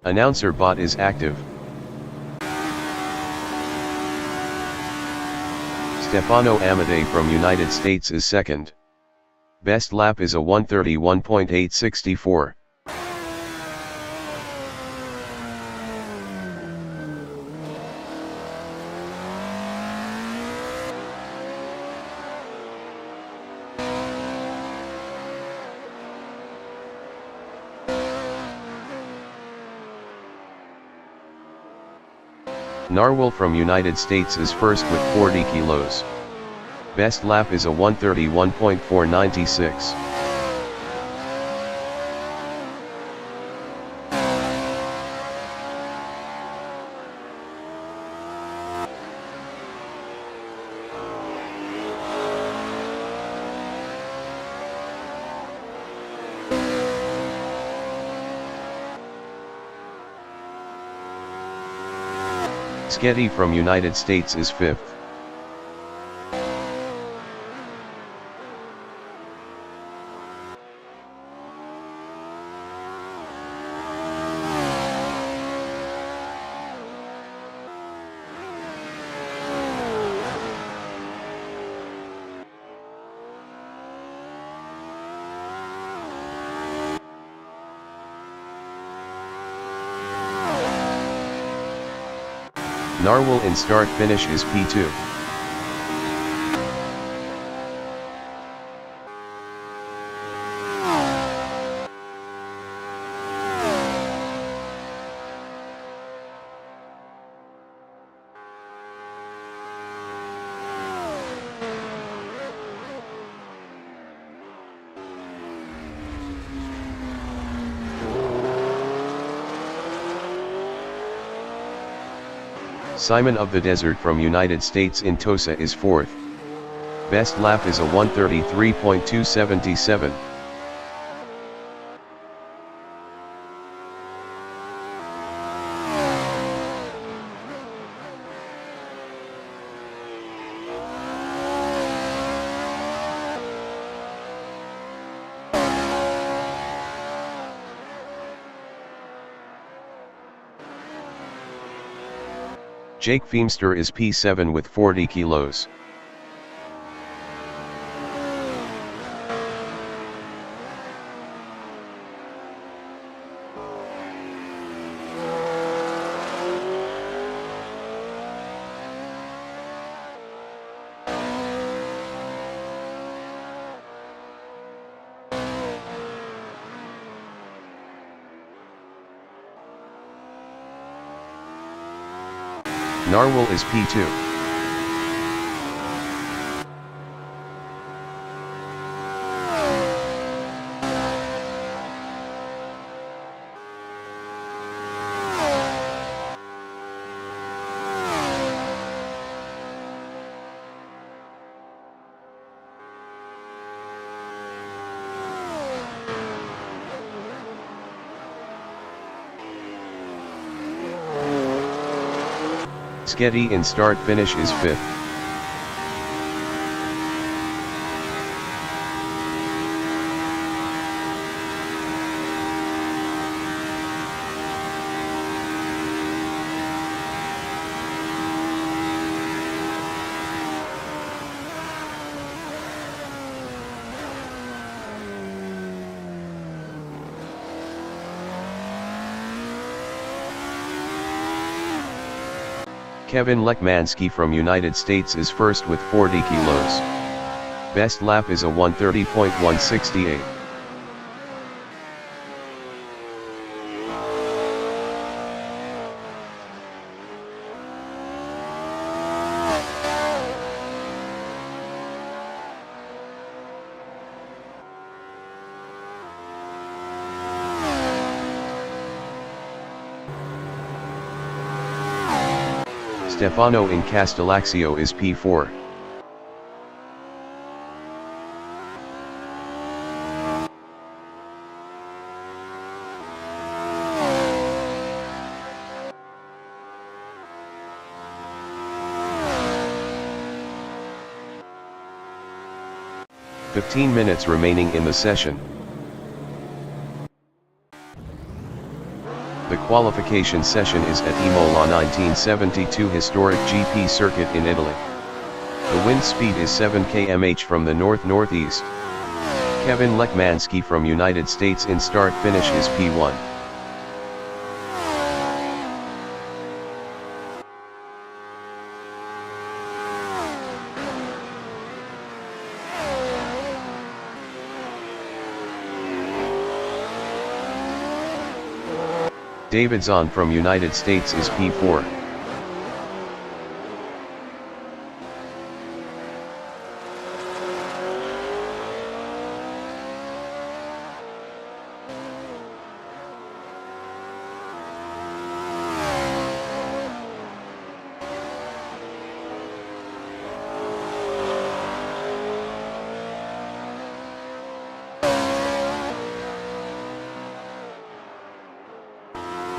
Announcer bot is active. Stefano Amadei from United States is second. Best lap is a 1:31.864. Narwhal from United States is first with 40 kilos. Best lap is a 1:31.496. Sketty from United States is fifth. Narwhal in start finish is P2. Simon of the Desert from United States in Tosa is fourth. Best lap is a 1:33.277. Jake Feemster is P7 with 40 kilos. Narwhal is P2. Sketty in start finish is fifth. Kevin Lekmansky from United States is first with 40 kilos. Best lap is a 1:30.168. Stefano in Castellaccio is P4. "15 minutes remaining in the session. The Qualification session is at Imola 1972 historic GP circuit in Italy. The wind speed is 7 km/h from the north-northeast. Kevin Lekmanski from United States in start-finish is P1. David Zahn from United States is P4.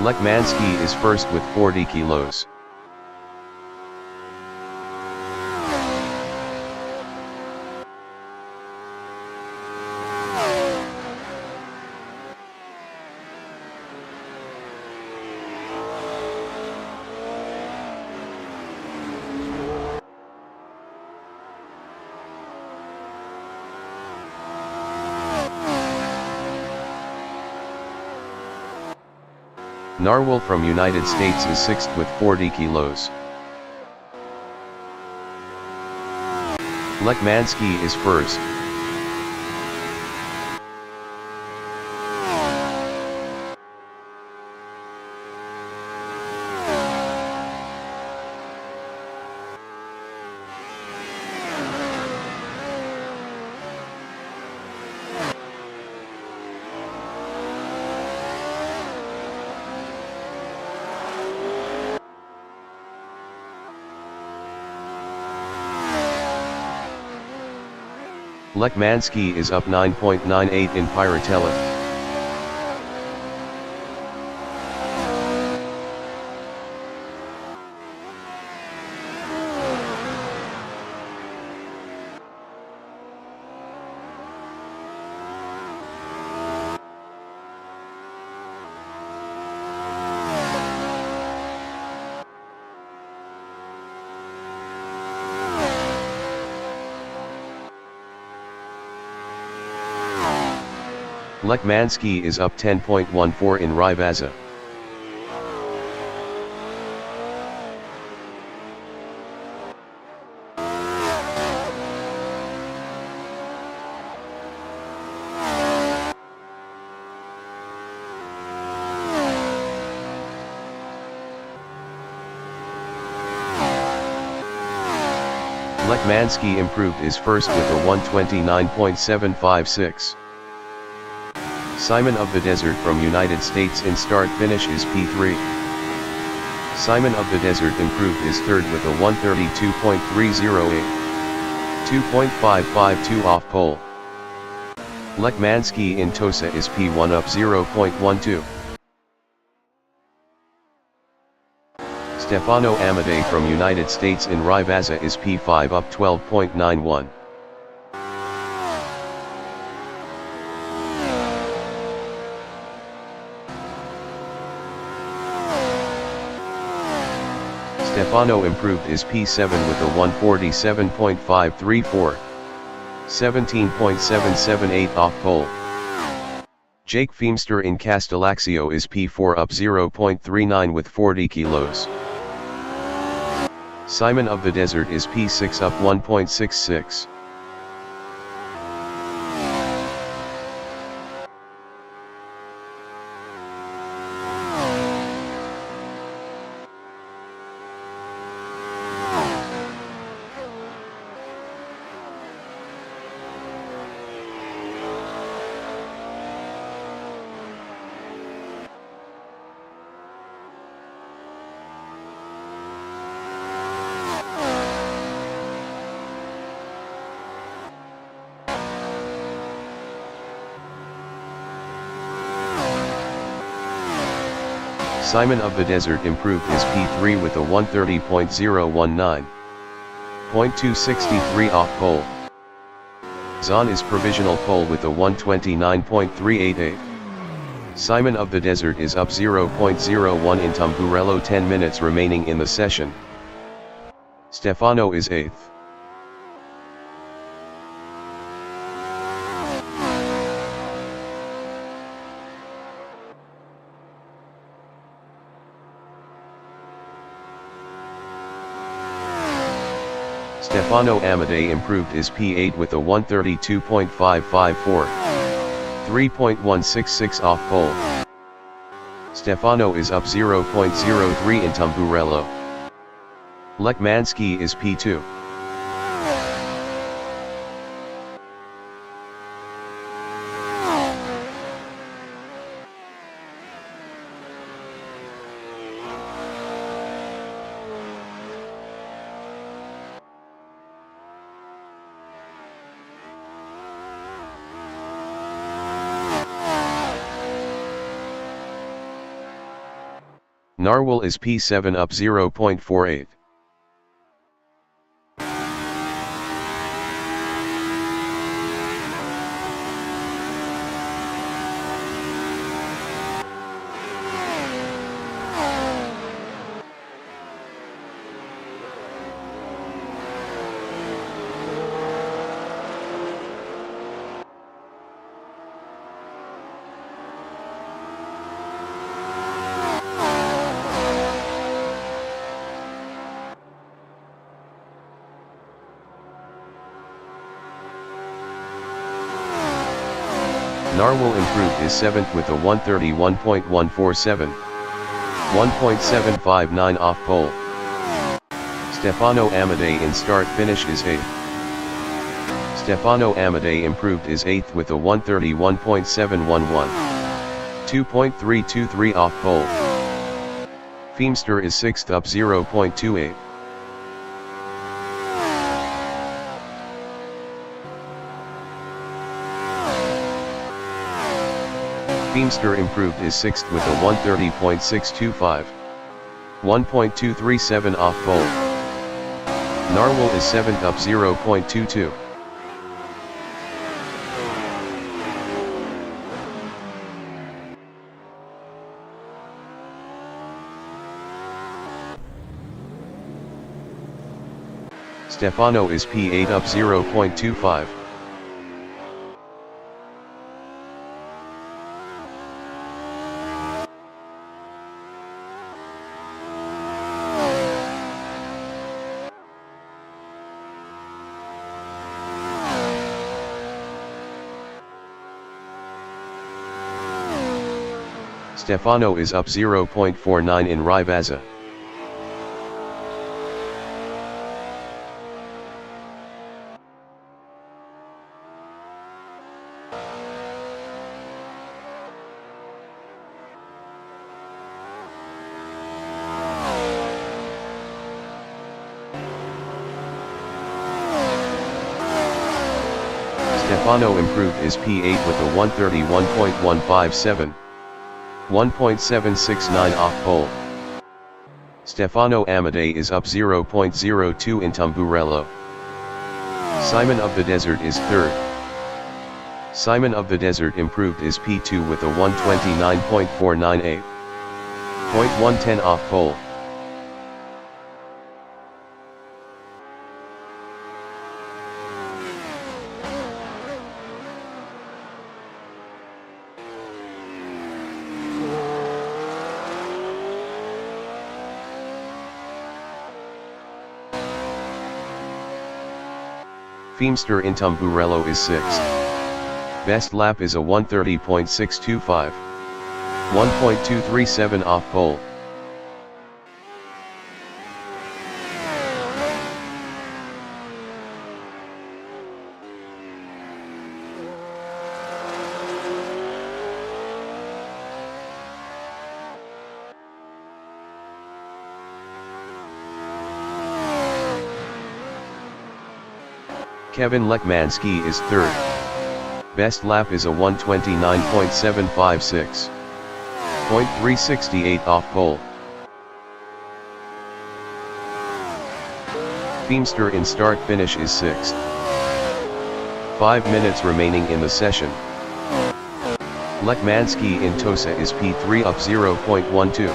Lekmanski is first with 40 kilos. Narwhal from United States is sixth with 40 kilos. Lekmanski is first. Lekmanski is up 9.98 in Piratella. Lekmanski is up 10.14 in Rivazza. Lekmanski improved is first with a 129.756. Simon of the Desert from United States in start-finish is P3. Simon of the Desert improved is third with a 132.308. 2.552 off pole. Lekmanski in Tosa is P1 up 0.12. Stefano Amadei from United States in Rivazza is P5 up 12.91. Stefano improved is P7 with a 147.534. 17.778 off pole. Jake Feemster in Castellaxio is P4 up 0.39 with 40 kilos. Simon of the Desert is P6 up 1.66. Simon of the Desert improved his P3 with a 130.019. 0.263 off pole. Zahn is provisional pole with a 129.388. Simon of the Desert is up 0.01 in Tamburello, 10 minutes remaining in the session. Stefano is 8th. Stefano Amadei improved his P8 with a 132.554. 3.166 off pole. Stefano is up 0.03 in Tamburello. Lekmanski is P2. Narwhal is P7 up 0.48. Narwhal improved his 7th with a 131.147. 1.759 off pole. Stefano Amadei in start finish is 8th. Stefano Amadei improved his 8th with a 131.711. 2.323 off pole. Feemster is 6th up 0.28. Feemster improved his 6th with a 130.625. 1.237 off pole. Narwhal is 7th up 0.22. Stefano is P8 up 0.25. Stefano is up 0.49 in Rivazza. Stefano improved his P8 with a 131.157. 1.769 off pole. Stefano Amadei is up 0.02 in Tamburello. Simon of the Desert is 3rd. Simon of the Desert improved his P2 with a 129.498. 0.110 off pole. Feemster in Tamburello is 6th. Best lap is a 130.625. 1.237 off pole. Kevin Lekmanski is 3rd. Best lap is a 129.756. 0.368 off pole. Feemster in start finish is 6th. 5 minutes remaining in the session. Lekmansky in Tosa is P3 up 0.12.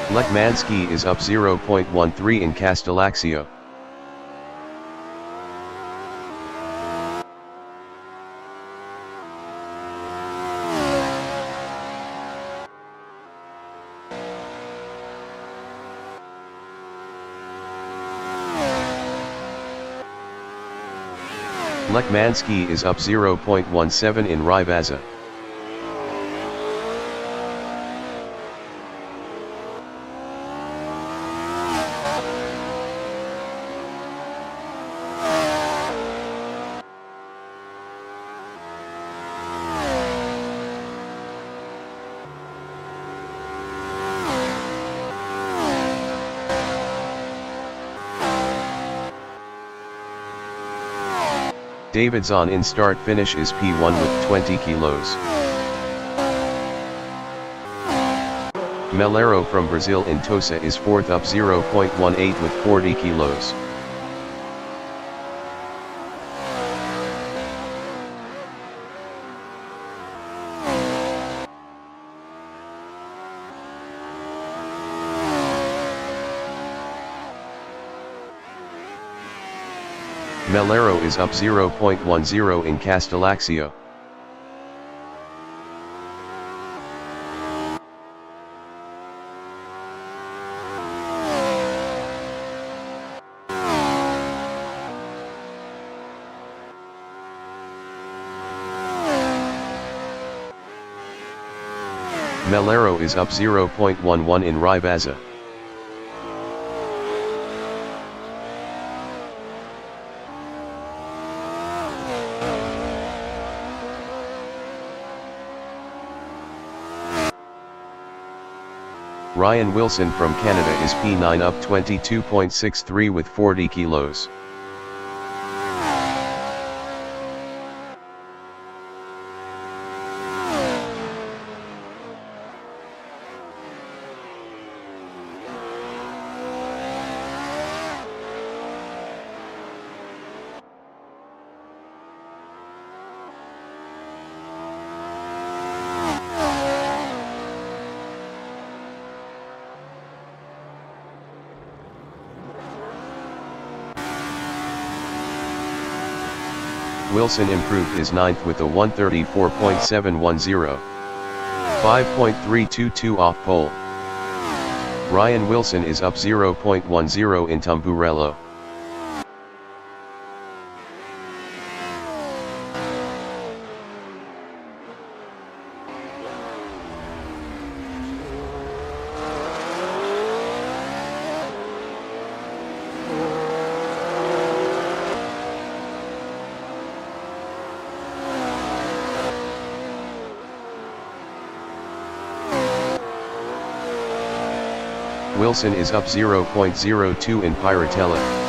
Lekmansky is up 0.13 in Castellaxio. Lekmansky is up 0.17 in Rivazza. Davidson in start finish is P1 with 20 kilos. Melero from Brazil in Tosa is 4th up 0.18 with 40 kilos. Melero is up 0.10 in Castellaxio. Melero is up 0.11 in Rivazza. Ryan Wilson from Canada is P9 up 22.63 with 40 kilos. Wilson improved his 9th with a 134.710. 5.322 off pole. Ryan Wilson is up 0.10 in Tamburello. Wilson is up 0.02 in Piratella.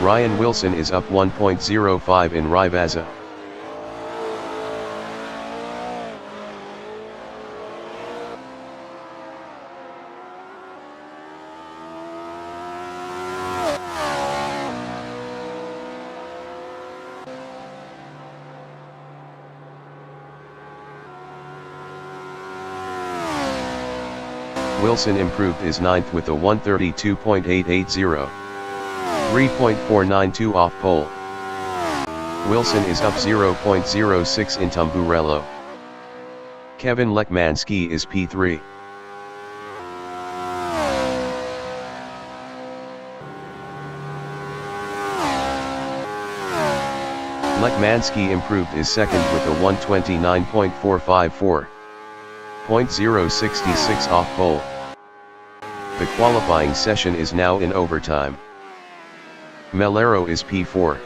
Ryan Wilson is up 1.05 in Rivazza. Wilson improved his 9th with a 132.880. 3.492 off pole. Wilson is up 0.06 in Tamburello. Kevin Lekmansky is P3. Lekmansky improved his 2nd with a 129.454. .066 off pole. The qualifying session is now in overtime. Melero is P4.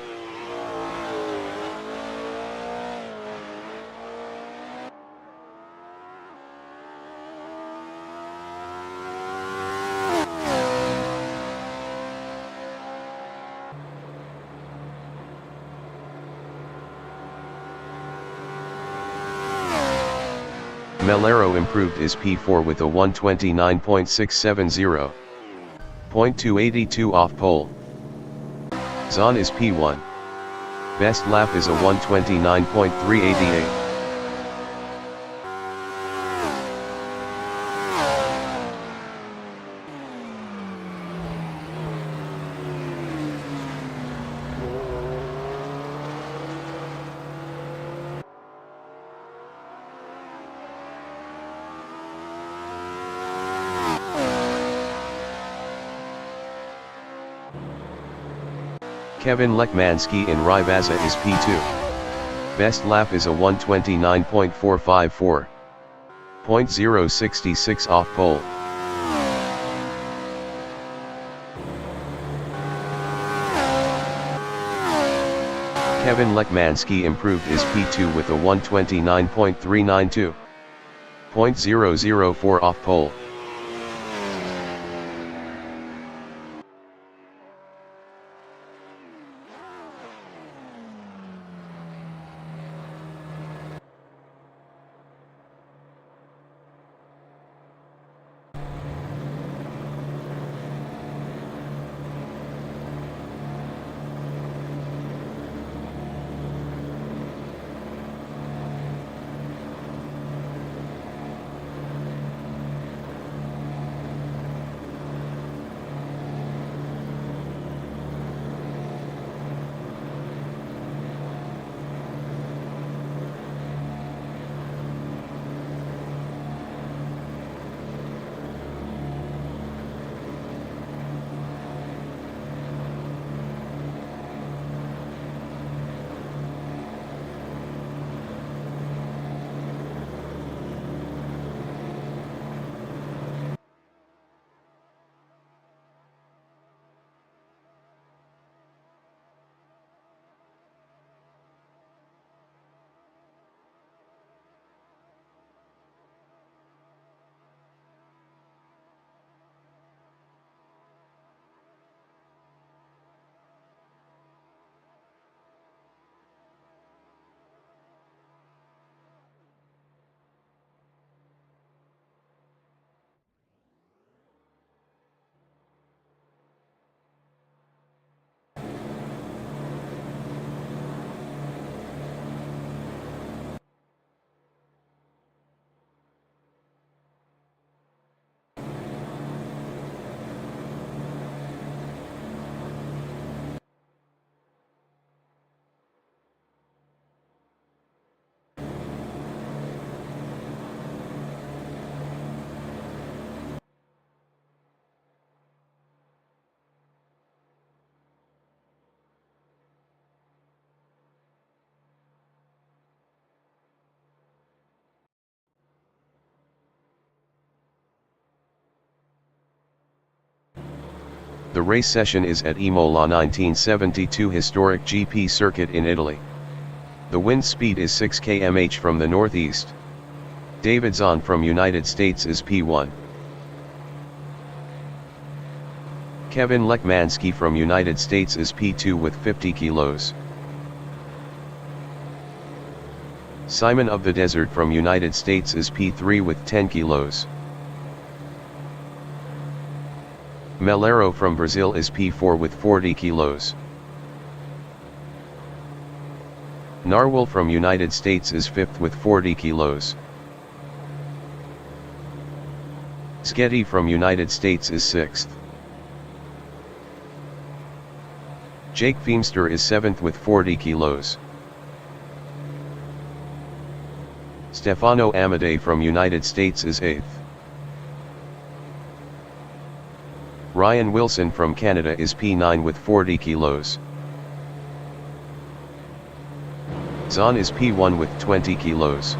Melero improved is P4 with a 129.670. .282 off pole. Zahn is P1. Best lap is a 129.388. Kevin Lekmanski in Rybaza is P2. Best lap is a 129.454. .066 off pole. Kevin Lekmanski improved is P2 with a 129.392. .004 off pole. The race session is at Imola 1972 historic GP circuit in Italy. The wind speed is 6 km/h from the northeast. David Zahn from United States is P1. Kevin Lekmanski from United States is P2 with 50 kilos. Simon of the Desert from United States is P3 with 10 kilos. Melero from Brazil is P4 with 40 kilos. Narwhal from United States is 5th with 40 kilos. Sketty from United States is 6th. Jake Feemster is 7th with 40 kilos. Stefano Amadei from United States is 8th. Ryan Wilson from Canada is P9 with 40 kilos. Zahn is P1 with 20 kilos.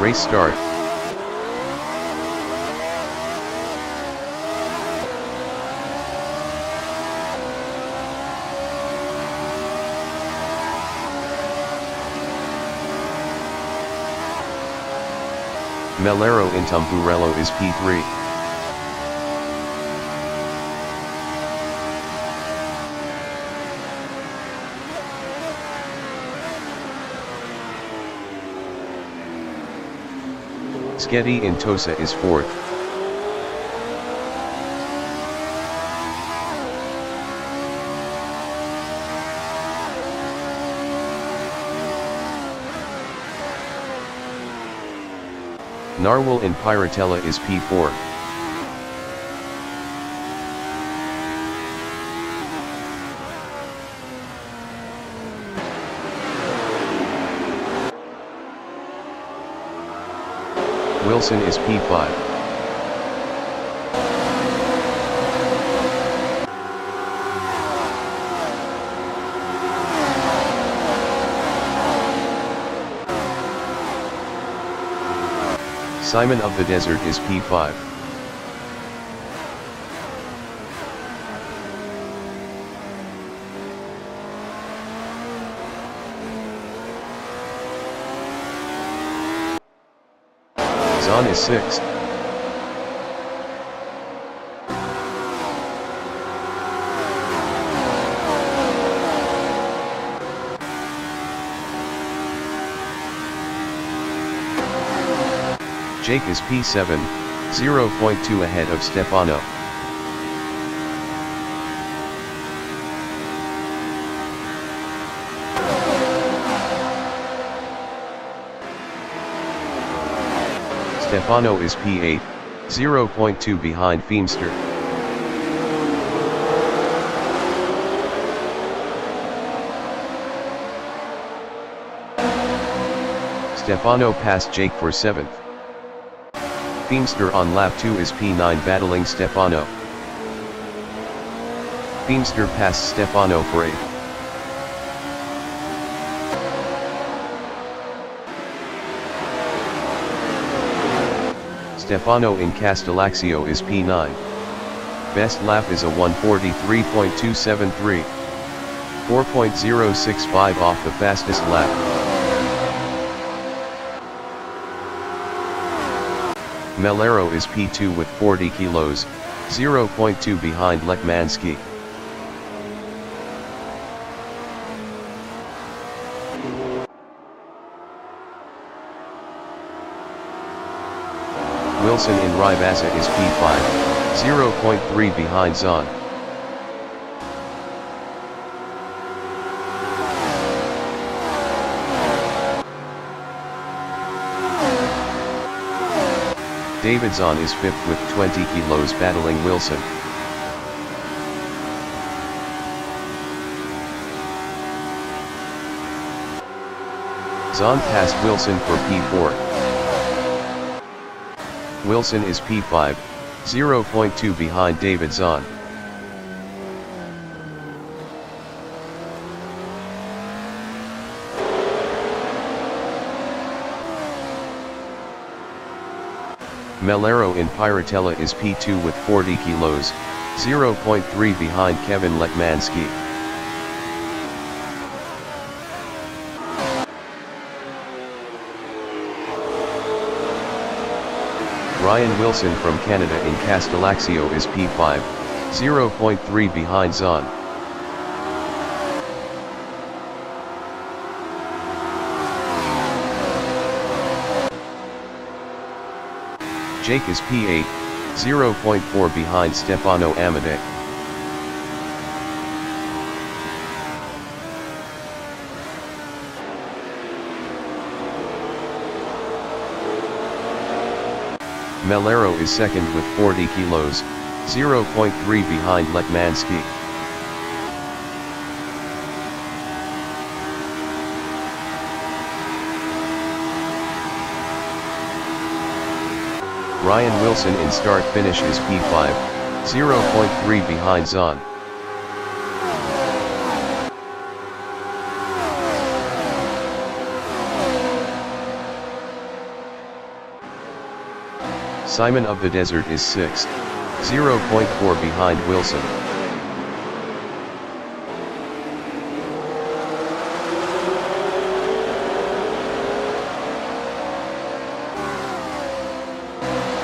Race start. Melero in Tamburello is P3. Sketty in Tosa is 4th. Narwhal in Piratella is P4. Wilson is P5. Simon of the Desert is P5. Zahn is 6th. Jake is P7, 0.2 ahead of Stefano. Stefano is P8, 0.2 behind Feemster. Stefano passed Jake for 7th. Feemster on lap 2 is P9 battling Stefano. Feemster passed Stefano for 8th. Stefano in Castellaxio is P9. Best lap is a 1:43.273. 4.065 off the fastest lap. Melero is P2 with 40 kilos, 0.2 behind Lekmansky. Wilson in Rivasa is P5, 0.3 behind Zahn. David Zahn is 5th with 20 kilos battling Wilson. Zahn passed Wilson for P4. Wilson is P5, 0.2 behind David Zahn. Melero in Piratella is P2 with 40 kilos, 0.3 behind Kevin Lekmansky. Ryan Wilson from Canada in Castellaxio is P5, 0.3 behind Zahn. Jake is P8, 0.4 behind Stefano Amadei. Melero is 2nd with 40 kilos, 0.3 behind Lekmansky. Ryan Wilson in start-finish is P5, 0.3 behind Zahn. Simon of the Desert is 6th, 0.4 behind Wilson.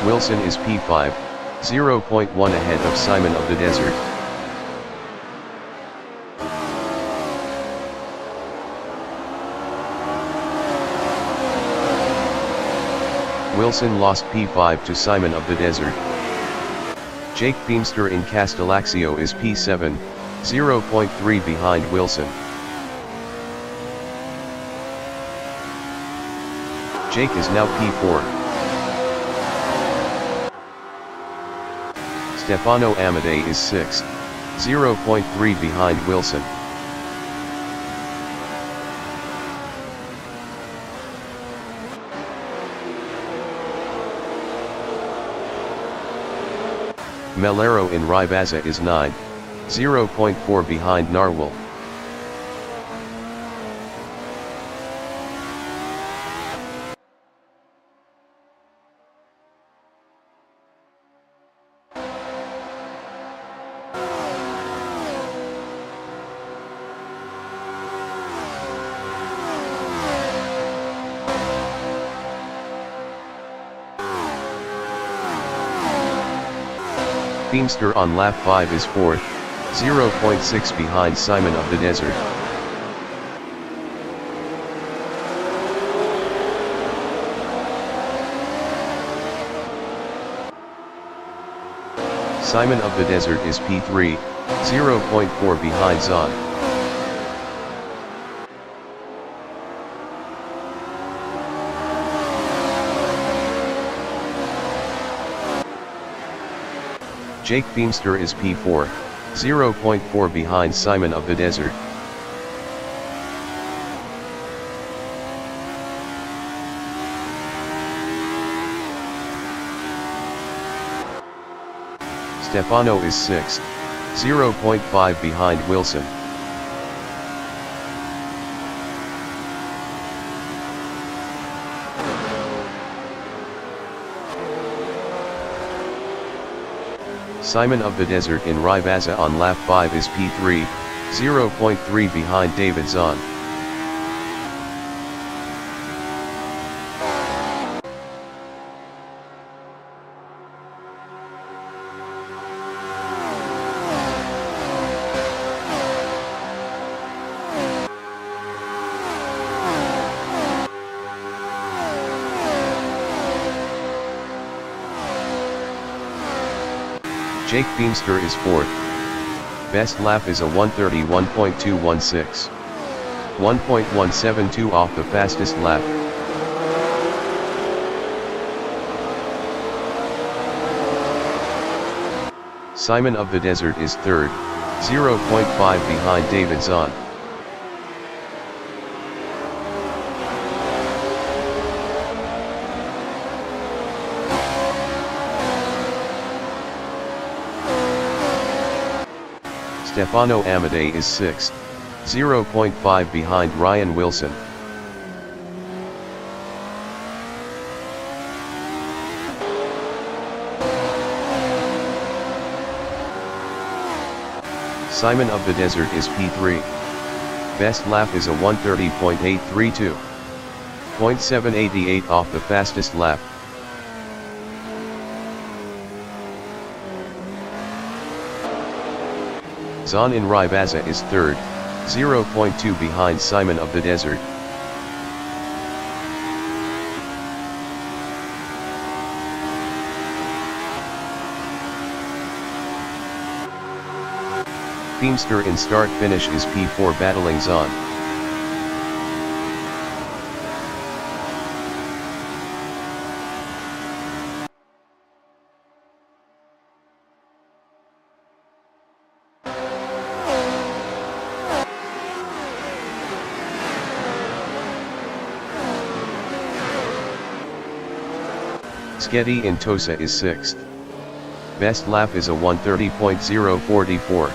Wilson is P5, 0.1 ahead of Simon of the Desert. Wilson lost P5 to Simon of the Desert. Jake Beamster in Castellaxio is P7, 0.3 behind Wilson. Jake is now P4. Stefano Amadei is 6th, 0.3 behind Wilson. Melero in Ribaza is 9th, 0.4 behind Narwhal. Beamster on lap 5 is 4th, 0.6 behind Simon of the Desert. Simon of the Desert is P3, 0.4 behind Zahn. Jake Beamster is P4, 0.4 behind Simon of the Desert. Stefano is 6th, 0.5 behind Wilson. Simon of the Desert in Ribaza on lap 5 is P3, 0.3 behind David Zahn. Jake Beamster is 4th. Best lap is a 1:31.216. 1.172 off the fastest lap. Simon of the Desert is 3rd, 0.5 behind David Zahn. Stefano Amadei is 6th, 0.5 behind Ryan Wilson. Simon of the Desert is P3. Best lap is a 1:30.832. 0.788 off the fastest lap. Zahn in Ribaza is 3rd, 0.2 behind Simon of the Desert. Beamster in start-finish is P4 battling Zahn. Sketty in Tosa is 6th. Best lap is a 1:30.044.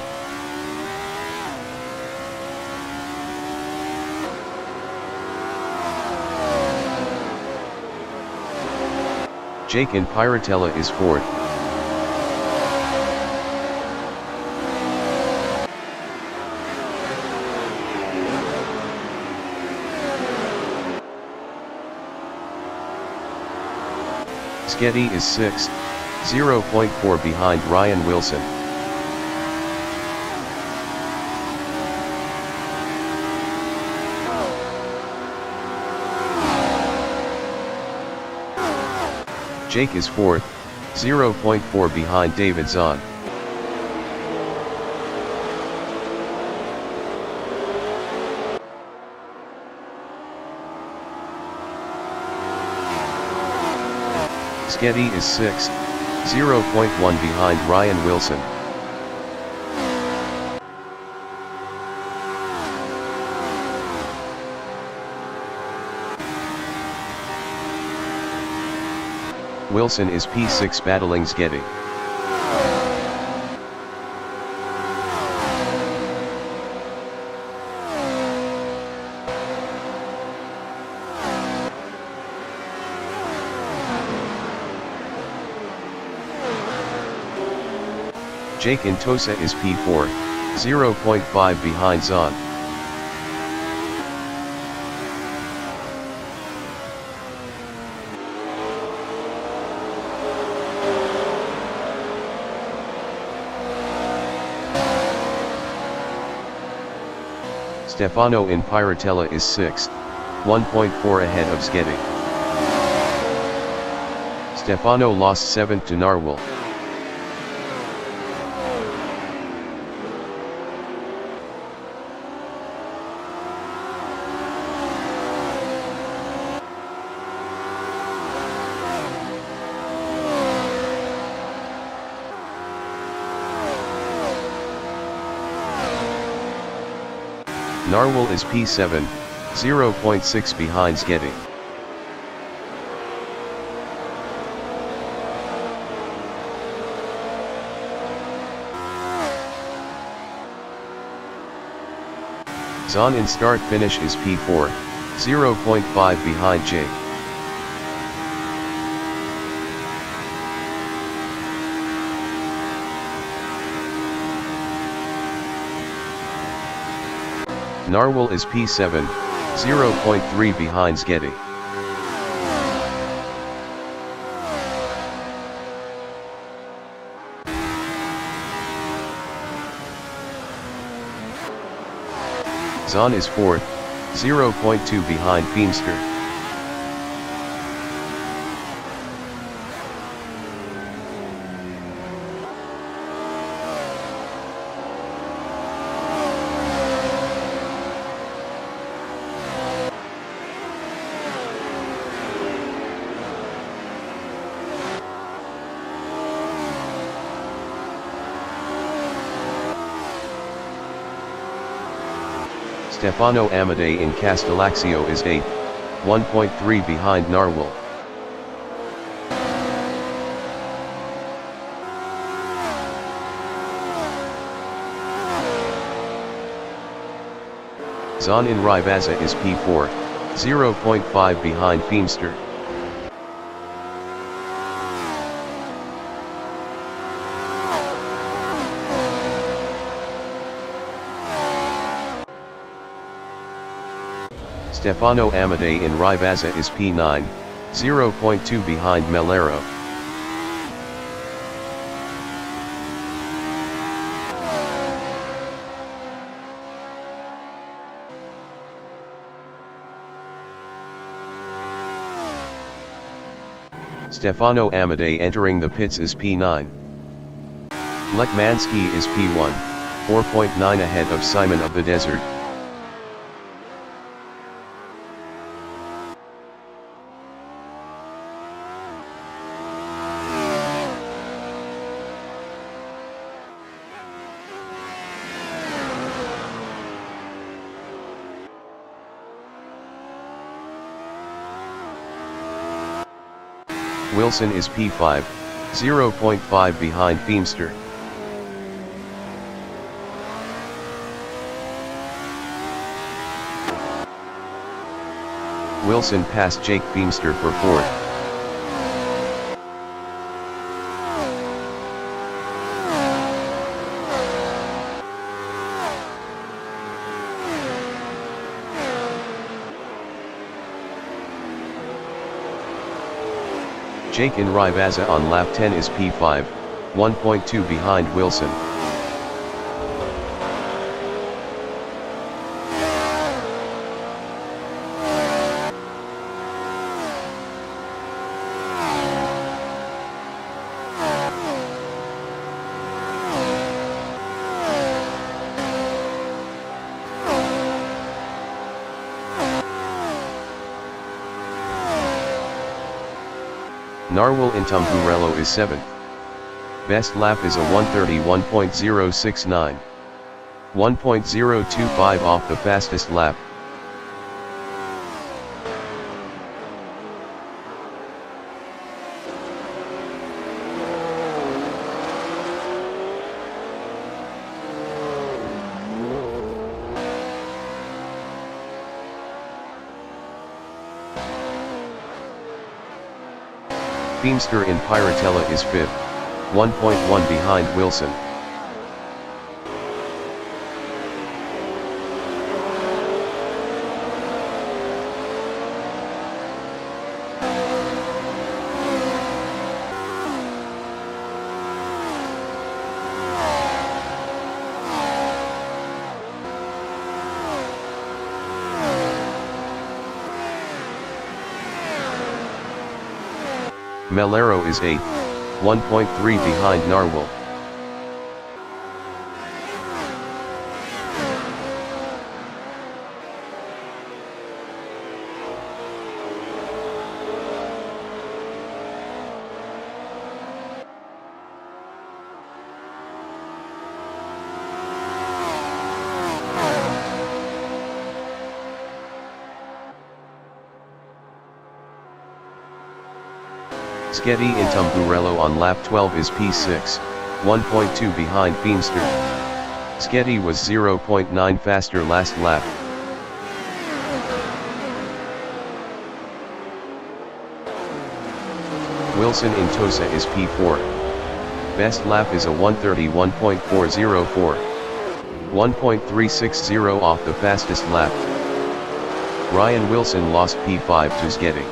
Jake in Piratella is 4th. Sketty is 6th, 0.4 behind Ryan Wilson. Jake is 4th, 0.4 behind David Zahn. Sketty is 6th, 0.1 behind Ryan Wilson. Wilson is P6 battling Sketty. Jake in Tosa is P4, 0.5 behind Zahn. Stefano in Piratella is 6th, 1.4 ahead of Sketty. Stefano lost 7th to Narwhal. Narwhal is P7, 0.6 behind Sketty. Zahn in start finish is P4, 0.5 behind Jake. Narwhal is P7, 0.3 behind Sketty. Zahn is 4th, 0.2 behind Feemster. Stefano Amadei in Castellaxio is 8th, 1.3 behind Narwhal. Zahn in Ribaza is P4, 0.5 behind Feemster. Stefano Amadei in Ribaza is P9, 0.2 behind Melero. Stefano Amadei entering the pits is P9. Lekmanski is P1, 4.9 ahead of Simon of the Desert. Wilson is P5, 0.5 behind Feemster. Wilson passed Jake Feemster for 4th. Jake in Rivazza on lap 10 is P5, 1.2 behind Wilson. Narwhal in Tamburello is 7th. Best lap is a 1:31.069. 1.025 off the fastest lap. Feemster in Piratella is 5th, 1.1 behind Wilson. Melero is 8th, 1.3 behind Narwhal. Sketty in Tamburello on lap 12 is P6, 1.2 behind Feemster. Sketty was 0.9 faster last lap. Wilson in Tosa is P4. Best lap is a 1:31.404. 1.360 off the fastest lap. Ryan Wilson lost P5 to Sketty.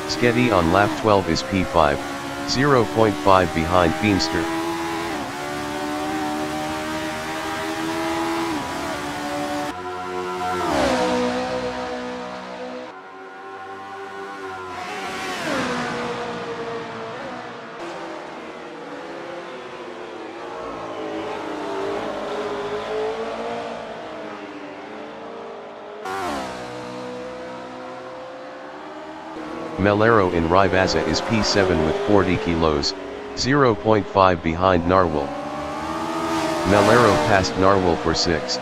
Sketty on lap 12 is P5, 0.5 behind Feemster. Melero in Rivazza is P7 with 40 kilos, 0.5 behind Narwhal. Melero passed Narwhal for 6th.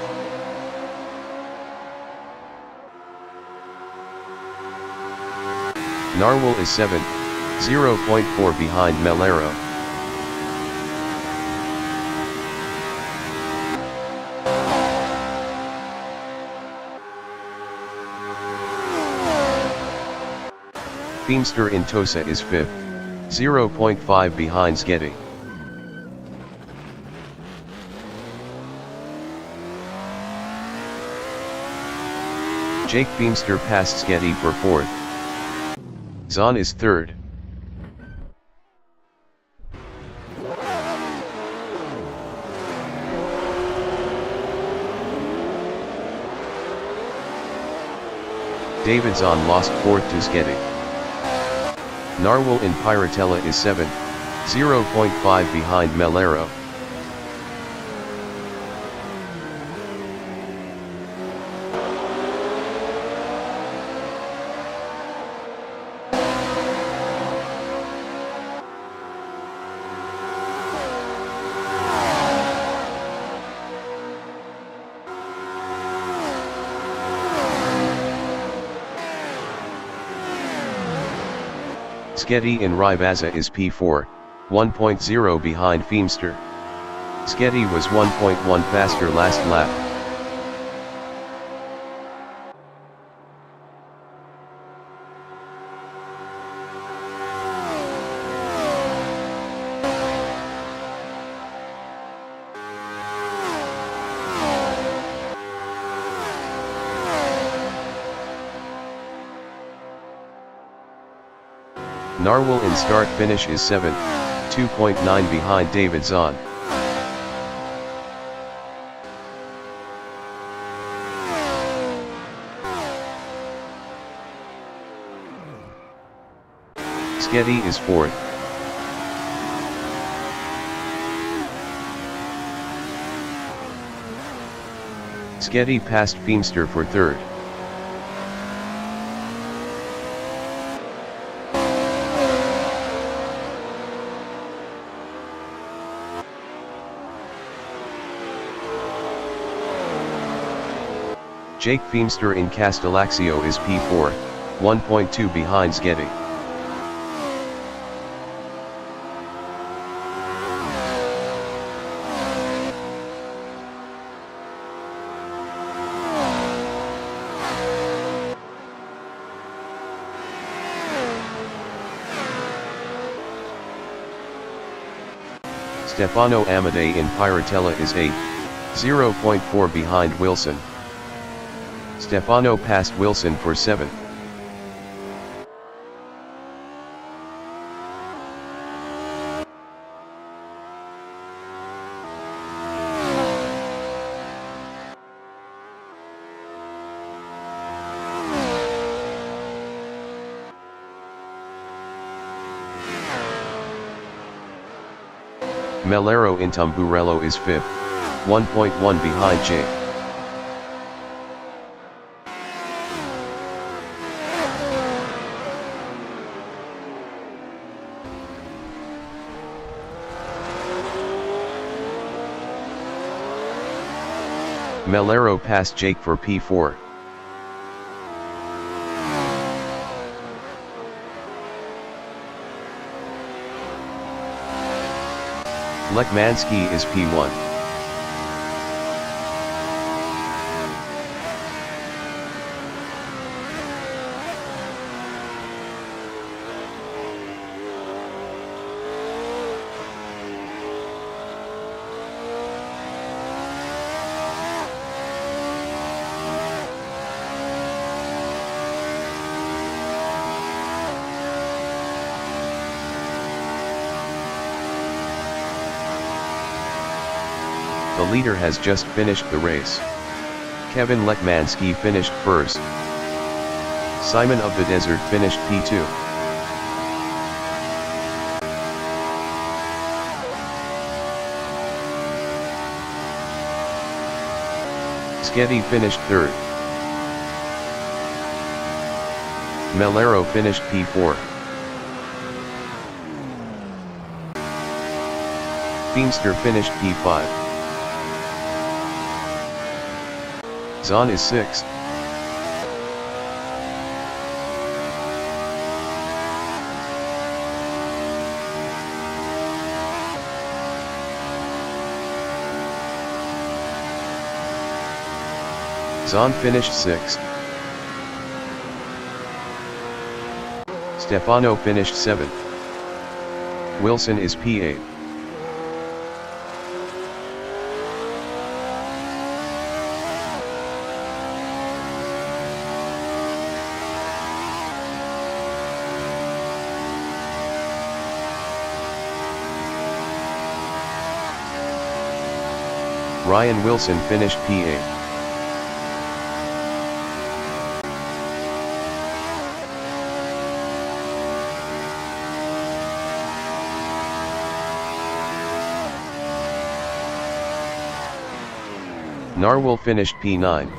Narwhal is 7th, 0.4 behind Melero. Feemster in Tosa is 5th, 0.5 behind Sketty. Jake Feemster passed Sketty for 4th. Zahn is 3rd. David Zahn lost 4th to Sketty. Narwhal in Piratella is 7th, 0.5 behind Melero. Sketty in Rivazza is P4, 1.0 behind Feemster. Sketty was 1.1 faster last lap. Narwhal in start finish is 7th, 2.9 behind David Zahn. Sketty is 4th. Sketty passed Feemster for 3rd. Jake Feemster in Castellaxio is P4, 1.2 behind Sketty. Stefano Amadei in Piratella is 8th, 0.4 behind Wilson. Stefano passed Wilson for 7th. Melero in Tamburello is 5th, 1.1 behind Jake. Melero passed Jake for P4. Lekmanski is P1. The leader has just finished the race. Kevin Lekmanski finished 1st. Simon of the Desert finished P2. Sketty finished 3rd. Melero finished P4. Feemster finished P5. Zahn is 6th. Zahn finished 6th. Stefano finished 7th. Wilson is P8. Ryan Wilson finished P8. Narwhal finished P9.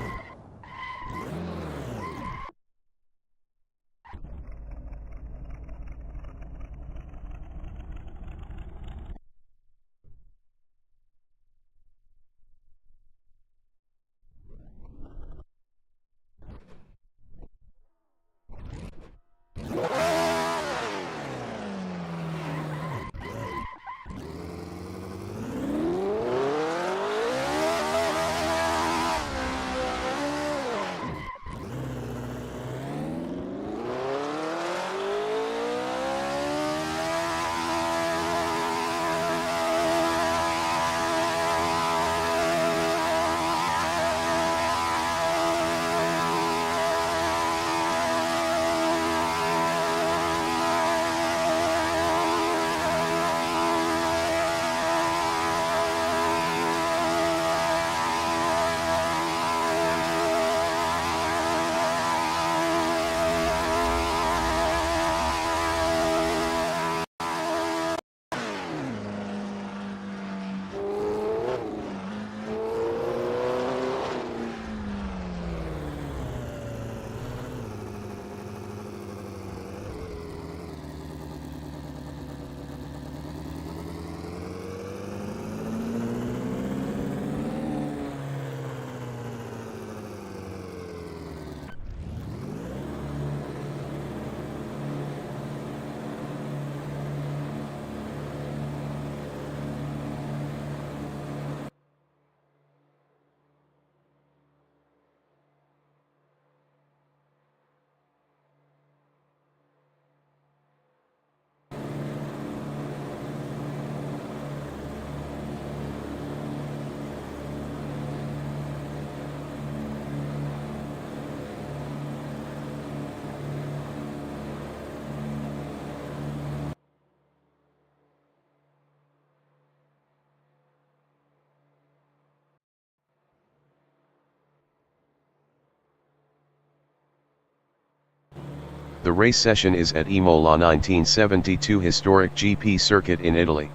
The race session is at Imola 1972 historic GP circuit in Italy.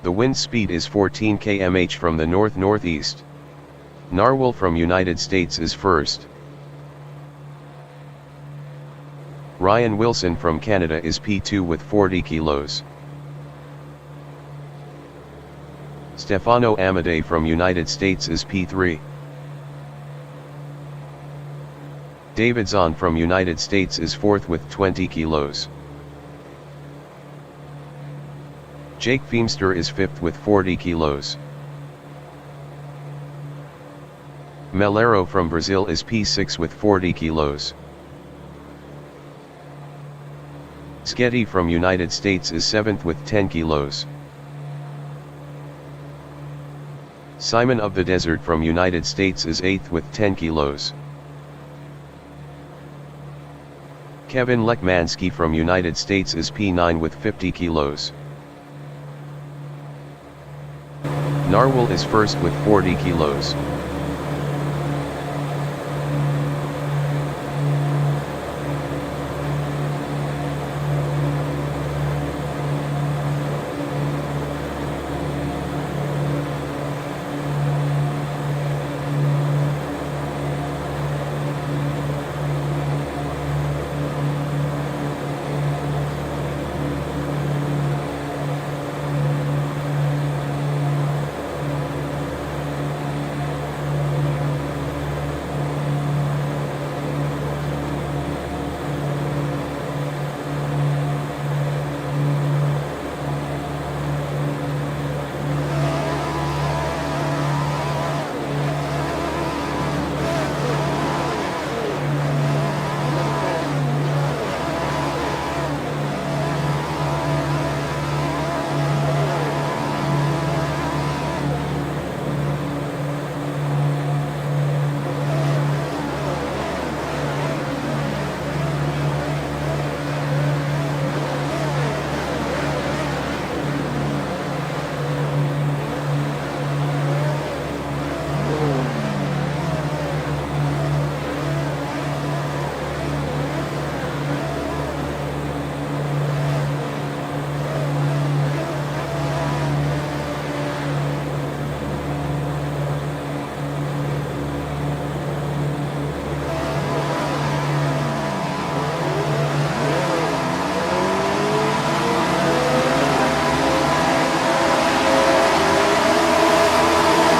The wind speed is 14 km/h from the north-northeast. Narwhal from United States is first. Ryan Wilson from Canada is P2 with 40 kilos. Stefano Amadei from United States is P3. David Zahn from United States is fourth with 20 kilos. Jake Feemster is fifth with 40 kilos. Melero from Brazil is P6 with 40 kilos. Sketty from United States is 7th with 10 kilos. Simon of the Desert from United States is 8th with 10 kilos. Kevin Lekmanski from United States is P9 with 50 kilos. Narwhal is first with 40 kilos.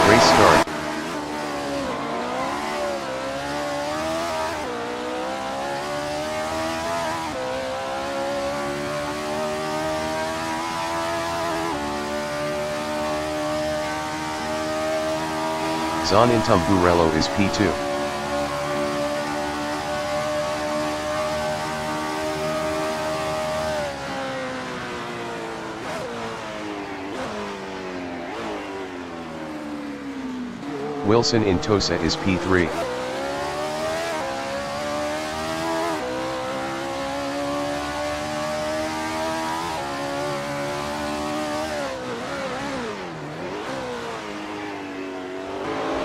Race start. Zahn Intumburello is P2. Wilson in Tosa is P3.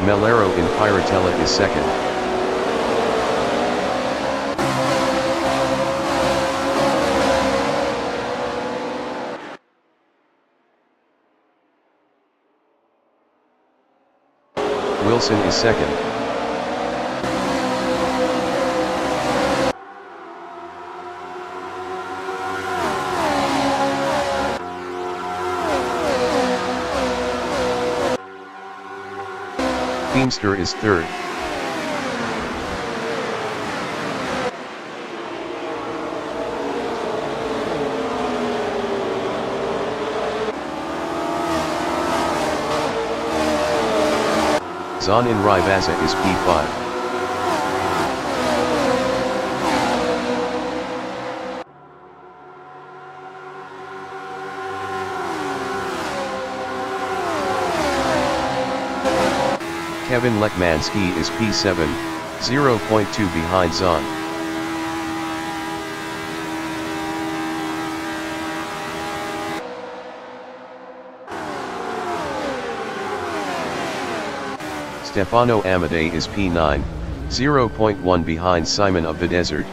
Melero in Piratella is second. Wilson is second. Feemster is third. Zahn in Rivazza is P5. Kevin Lekmanski is P7, 0.2 behind Zahn. Stefano Amadei is P9, 0.1 behind Simon of the Desert.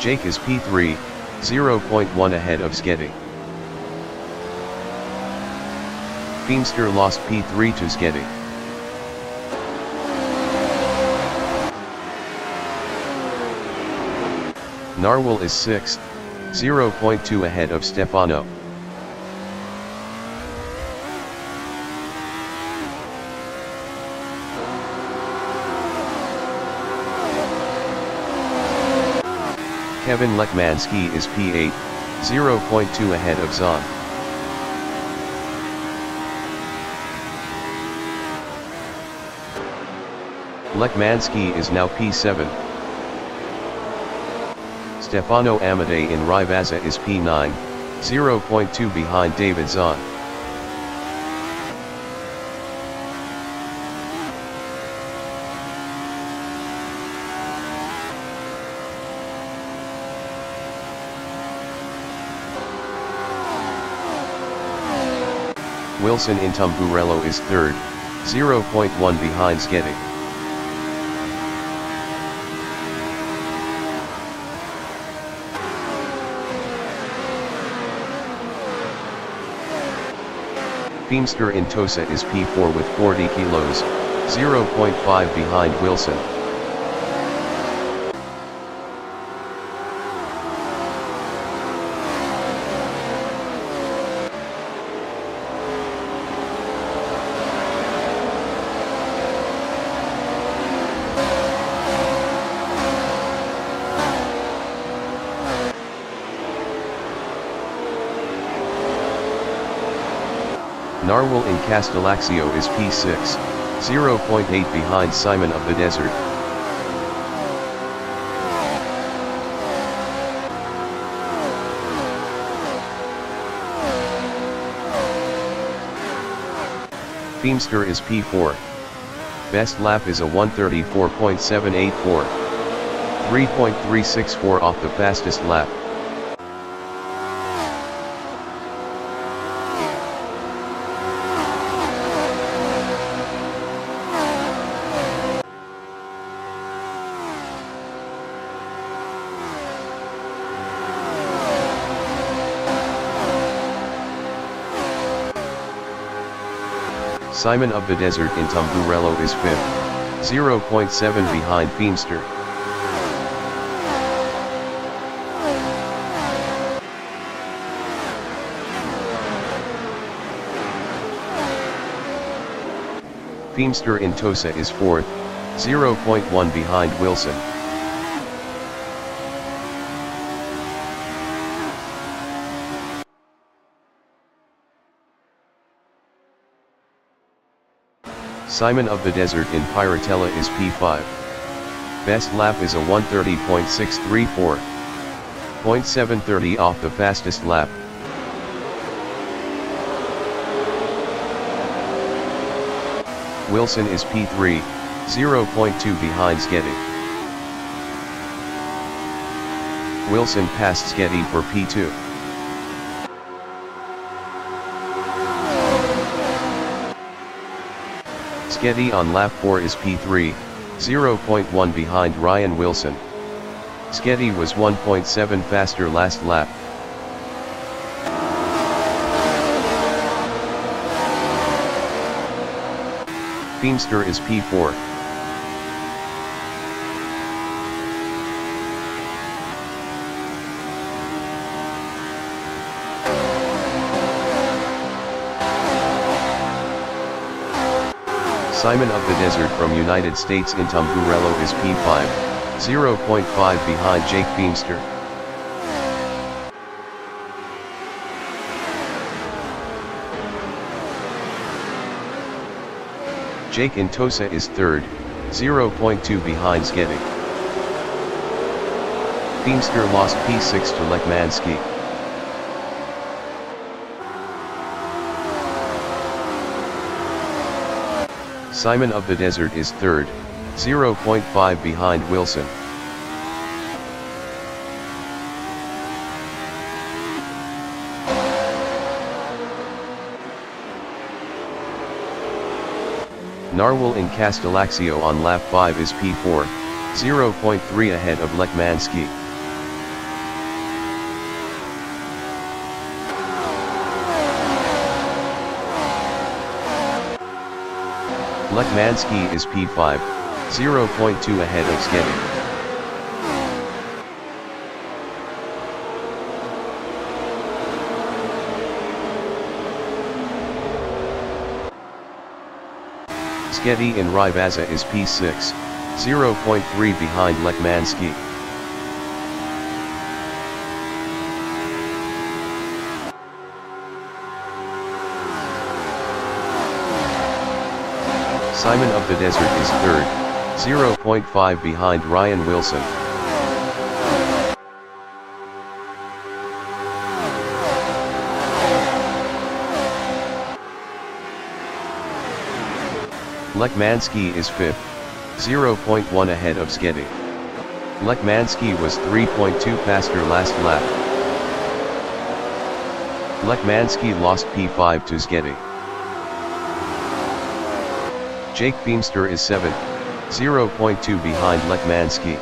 Jake is P3, 0.1 ahead of Sketty. Feemster lost P3 to Sketty. Narwhal is 6th, 0.2 ahead of Stefano. Kevin Lekmanski is P8, 0.2 ahead of Zahn. Lekmanski is now P7. Stefano Amadei in Rivazza is P9, 0.2 behind David Zahn. Wilson in Tamburello is 3rd, 0.1 behind Sketty. Feemster in Tosa is P4 with 40 kilos, 0.5 behind Wilson. Narwhal in Castellaxio is P6, 0.8 behind Simon of the Desert. Feemster is P4. Best lap is a 1:34.784. 3.364 off the fastest lap. Simon of the Desert in Tamburello is 5th, 0.7 behind Feemster. Feemster in Tosa is 4th, 0.1 behind Wilson. Simon of the Desert in Piratella is P5. Best lap is a 1:30.634. 0.730 off the fastest lap. Wilson is P3, 0.2 behind Sketty. Wilson passed Sketty for P2. Sketty on lap 4 is P3, 0.1 behind Ryan Wilson. Sketty was 1.7 faster last lap. Feemster is P4. Simon of the Desert from United States in Tamburello is P5, 0.5 behind Jake Feemster. Jake in Tosa is 3rd, 0.2 behind Sketty. Feemster lost P6 to Lekmanski. Simon of the Desert is 3rd, 0.5 behind Wilson. Narwhal in Castellaxio on lap 5 is P4, 0.3 ahead of Lekmanski. Lekmansky is P5, 0.2 ahead of Skedy. Skedy in Rybaza is P6, 0.3 behind Lekmansky. Simon of the Desert is third, 0.5 behind Ryan Wilson. Lekmansky is fifth, 0.1 ahead of Skedy. Lekmansky was 3.2 faster last lap. Lekmansky lost P5 to Skedy. Jake Beamster is 7th, 0.2 behind Lekmansky.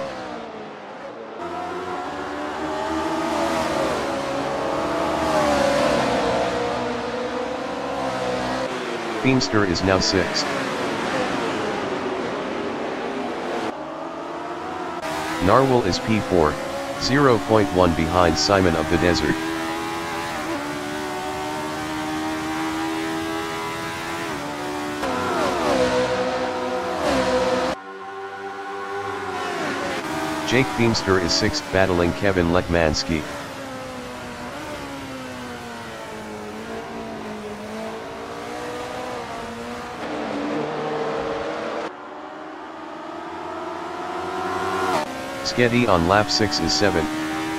Beamster is now 6th. Narwhal is P4, 0.1 behind Simon of the Desert. Jake Beamster is 6th battling Kevin Lekmansky. Skedy on lap 6 is 7th,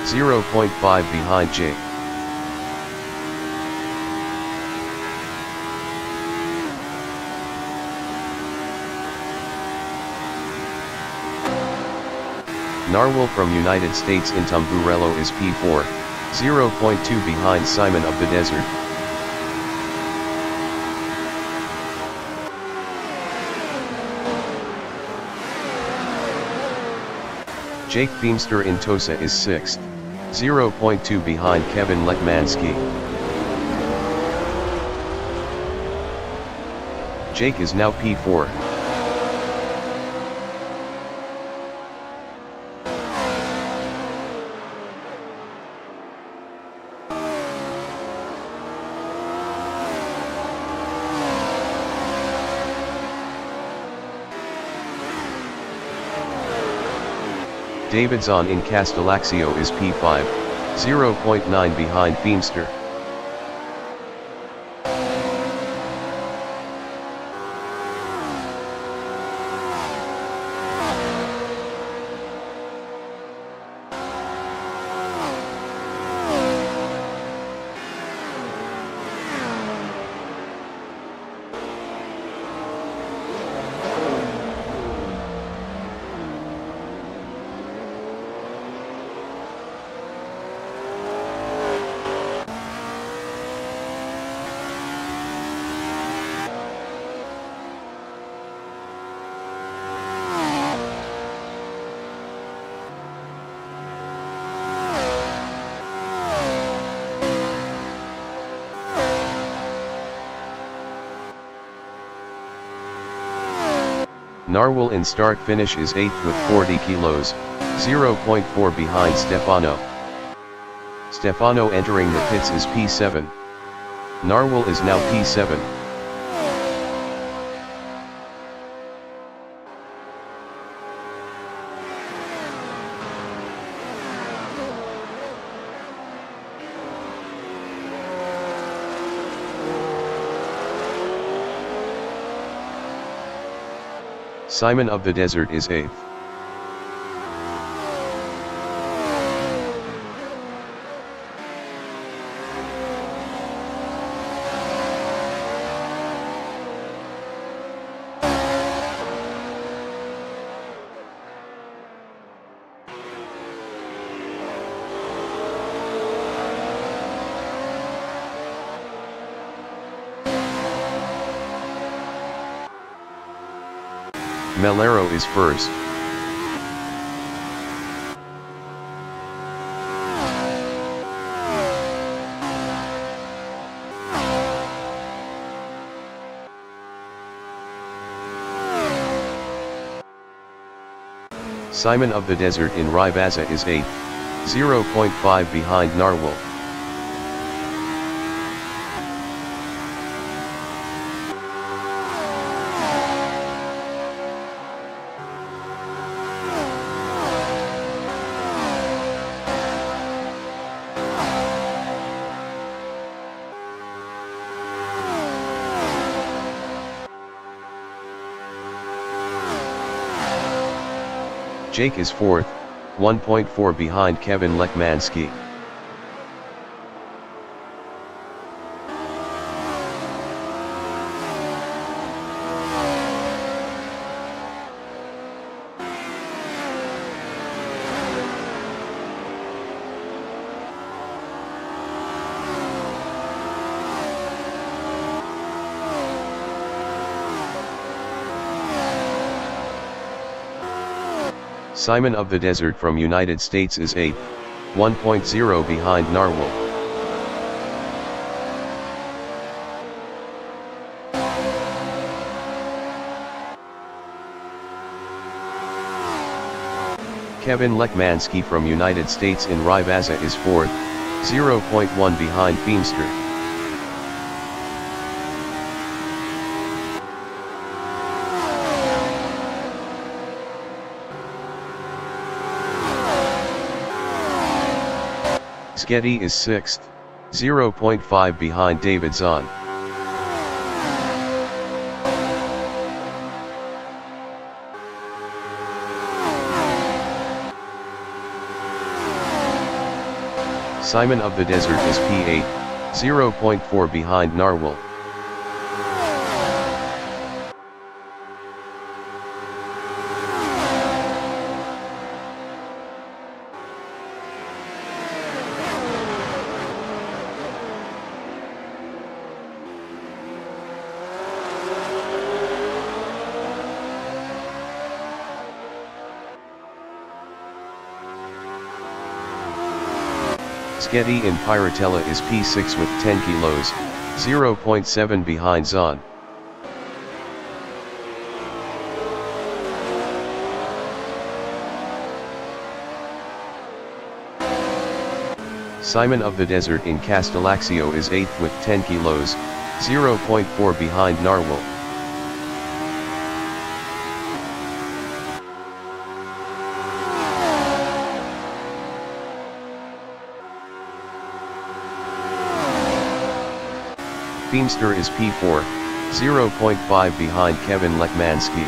0.5 behind Jake. Narwhal from United States in Tamburello is P4, 0.2 behind Simon of the Desert. Jake Beamster in Tosa is 6th, 0.2 behind Kevin Lekmansky. Jake is now P4. Davidson in Castellaxio is P5, 0.9 behind Beamster. Narwhal in start finish is 8th with 40 kilos, 0.4 behind Stefano. Stefano entering the pits is P7. Narwhal is now P7. Simon of the Desert is 8th. Melero is first. Simon of the Desert in Ribaza is 8th, 0.5 behind Narwhal. Jake is 4th, 1.4 behind Kevin Lekmanski. Simon of the Desert from United States is 8th, 1.0 behind Narwhal. Kevin Lekmanski from United States in Ribaza is 4th, 0.1 behind Feemster. Sketty is 6th, 0.5 behind David Zahn. Simon of the Desert is P8, 0.4 behind Narwhal. Sketty in Piratella is P6 with 10 kilos, 0.7 behind Zahn. Simon of the Desert in Castellaxio is 8th with 10 kilos, 0.4 behind Narwhal. Feemster is P4, 0.5 behind Kevin Lekmanski.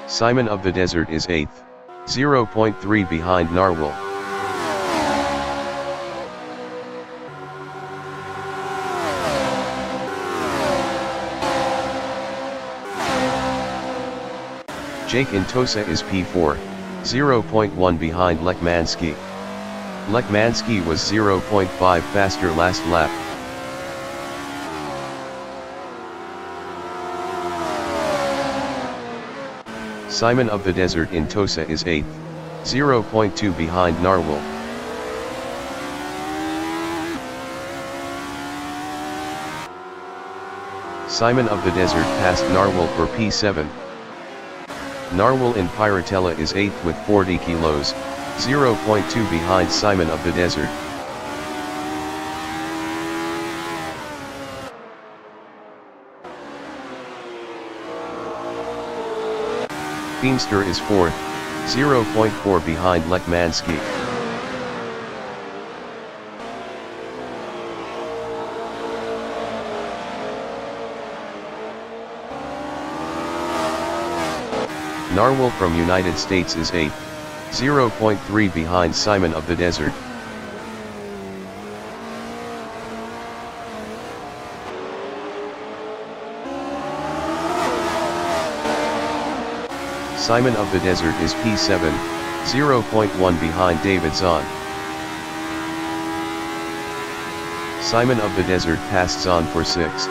Simon of the Desert is 8th, 0.3 behind Narwhal. Jake in Tosa is P4, 0.1 behind Lekmanski. Lekmanski was 0.5 faster last lap. Simon of the Desert in Tosa is 8th, 0.2 behind Narwhal. Simon of the Desert passed Narwhal for P7. Narwhal in Piratella is 8th with 40 kilos, 0.2 behind Simon of the Desert. Feemster is 4th, 0.4 behind Lekmanski. Narwhal from United States is 8th, 0.3 behind Simon of the Desert. Simon of the Desert is P7, 0.1 behind David Zahn. Simon of the Desert passed Zahn for 6th.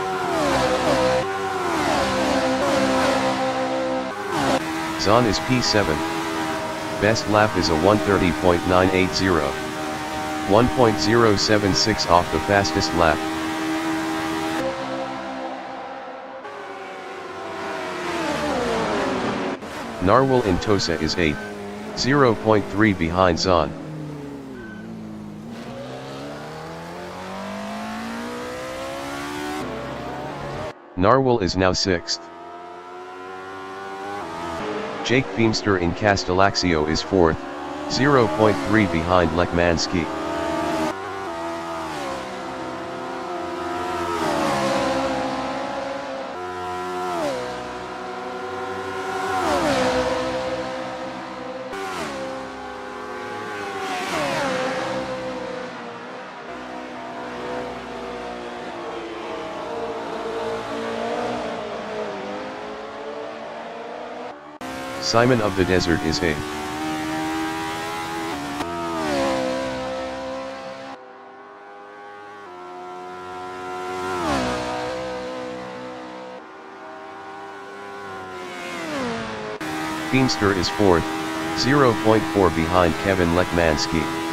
Zahn is P7. Best lap is a 1:30.980. 1.076 off the fastest lap. Narwhal Intosa is 8th, 0.3 behind Zahn. Narwhal is now 6th. Jake Feemster in Castellaxio is 4th, 0.3 behind Lekmanski. Simon of the Desert is 8th. Feemster is 4th, 0.4 behind Kevin Lekmanski.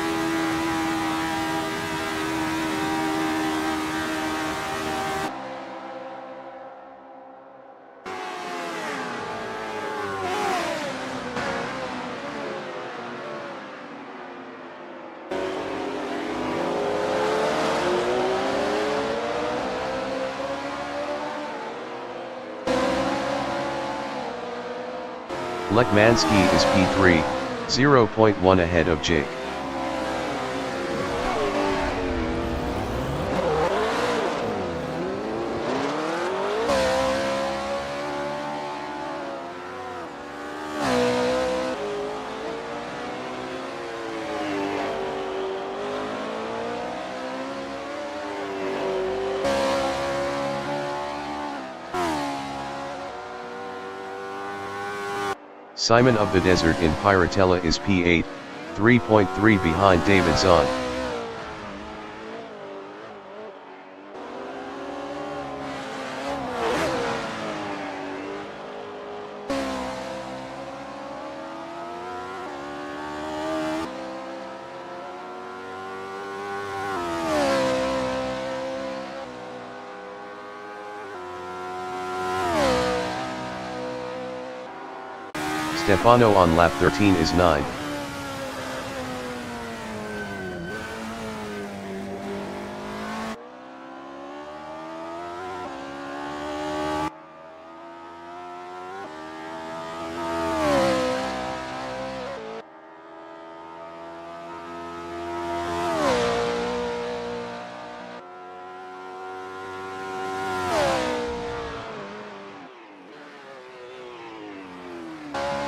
Lekmanski is P3, 0.1 ahead of Jake. Simon of the Desert in Piratella is P8, 3.3 behind David Zahn. Stefano on lap 13 is 9th.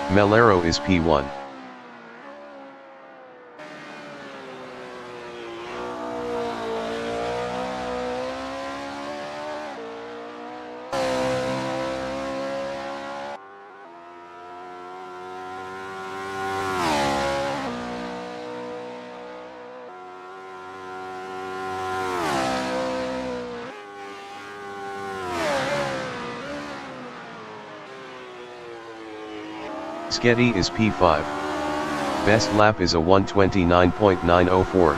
Melero is P1. Sketty is P5. Best lap is a 1:29.904.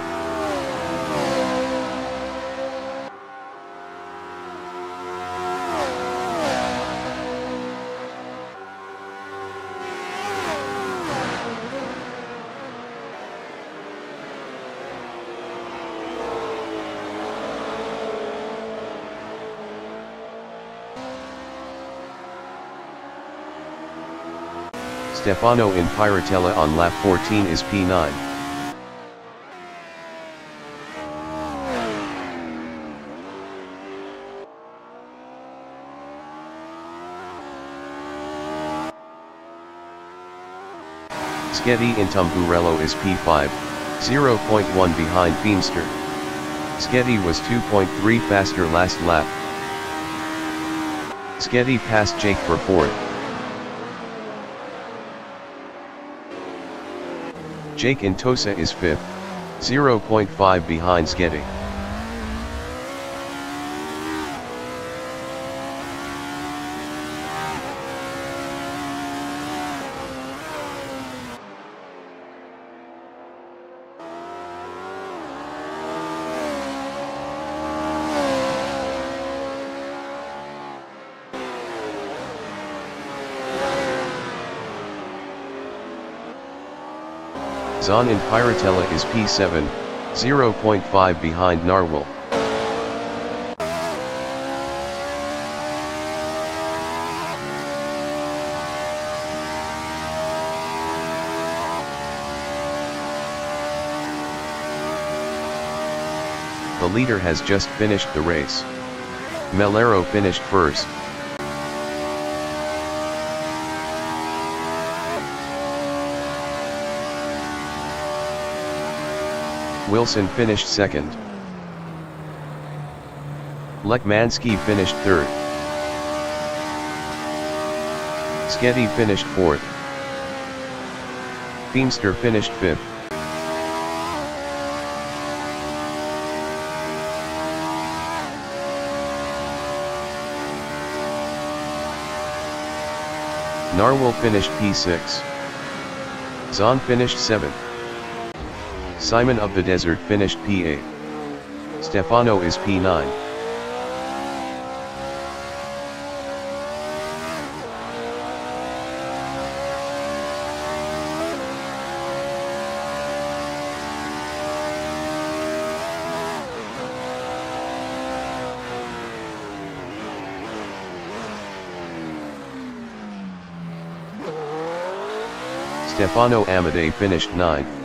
Stefano in Piratella on lap 14 is P9. Sketty in Tamburello is P5, 0.1 behind Feemster. Sketty was 2.3 faster last lap. Sketty passed Jake for 4th. Jake Intosa is 5th, 0.5 behind Sketty. Zon in Piratella is P7, 0.5 behind Narwhal. The leader has just finished the race. Melero finished first. Wilson finished second. Lekmanski finished third. Sketty finished fourth. Feemster finished fifth. Narwhal finished P6. Zon finished 7th. Simon of the Desert finished P8. Stefano is P9. Stefano Amadei finished 9th.